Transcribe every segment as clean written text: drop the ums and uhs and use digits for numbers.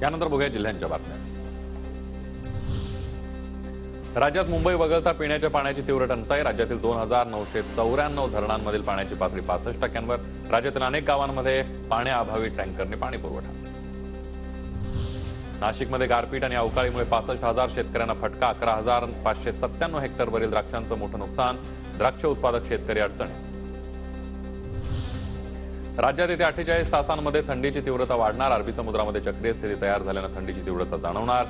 यानंतर बघूया जिल्ह्यांच्या बातम्या। राज्यात मुंबई वगळता पिण्याच्या पाण्याची तीव्र टंचाई। राज्यातील 2994 धरणांमधील पाण्याची पातळी 65%वर। राज्यातील अनेक गावांमध्ये पाण्याअभावी टँकरने पाणी पुरवठा। नाशिकमध्ये गारपीट आणि अवकाळीमुळे 65,000 शेतकऱ्यांना फटका। 11,597 हेक्टरवरील द्राक्षांचं मोठं नुकसान। द्राक्ष उत्पादक शेतकरी अडचणीत। राज्यात येत्या 48 तासांमध्ये थंडीची तीव्रता वाढणार। अरबी समुद्रामध्ये चक्रीय स्थिती तयार झाल्यानं थंडीची तीव्रता जाणवणार,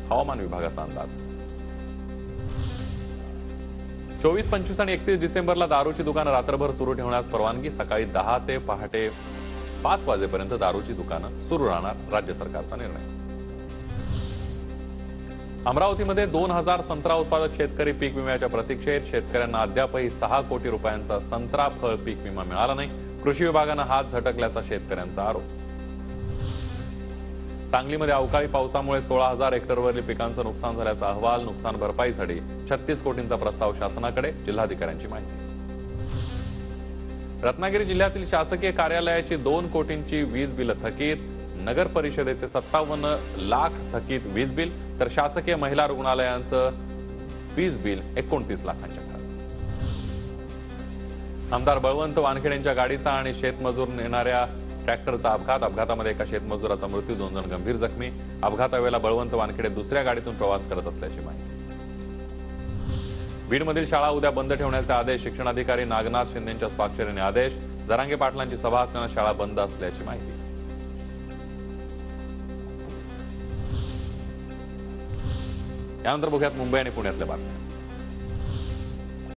हवामान विभागाचा अंदाज। 24, 25 आणि 31 डिसेंबरला दारूची दुकानं रात्रभर सुरू ठेवण्यास परवानगी। सकाळी 10 ते पहाटे 5 वाजेपर्यंत दारूची दुकानं सुरू राहणार, राज्य सरकारचा निर्णय। अमरावतीमध्ये 2000 संत्रा उत्पादक शेतकरी पीक विम्याच्या प्रतीक्षेत। शेतकऱ्यांना अद्यापही 6 कोटी रुपयांचा संत्रा फळ पीक विमा मिळाला नाही। कृषी विभागानं हात झटकल्याचा शेतकऱ्यांचा आरोप। सांगलीमध्ये अवकाळी पावसामुळे 16,000 हेक्टरवरील पिकांचं नुकसान झाल्याचा अहवाल। नुकसान भरपाईसाठी 36 कोटींचा प्रस्ताव शासनाकडे, जिल्हाधिकाऱ्यांची माहिती। रत्नागिरी जिल्ह्यातील शासकीय कार्यालयाची 2 कोटींची वीज बिलं थकीत। नगर परिषदेचे 57 लाख थकीत वीज बिल, तर शासकीय महिला रुग्णालयांचं वीज बिल 29 लाखांच्या घरात। आमदार बळवंत वानखेडे यांच्या गाडीचा आणि शेतमजूर नेणाऱ्या ट्रॅक्टरचा अपघात। अपघातामध्ये एका शेतमजुराचा मृत्यू, 2 जण गंभीर जखमी। अपघातावेळेला बळवंत वानखेडे दुसऱ्या गाडीतून प्रवास करत असल्याची माहिती। बीडमधील शाळा उद्या बंद ठेवण्याचे आदेश। शिक्षणाधिकारी नागनाथ शिंदेंच्या स्वाक्षरीने आदेश। जरांगे पाटलांची सभा असल्यानं शाळा बंद असल्याची माहिती। यानंतर बघूयात मुंबई आणि पुण्यातल्या बातम्या।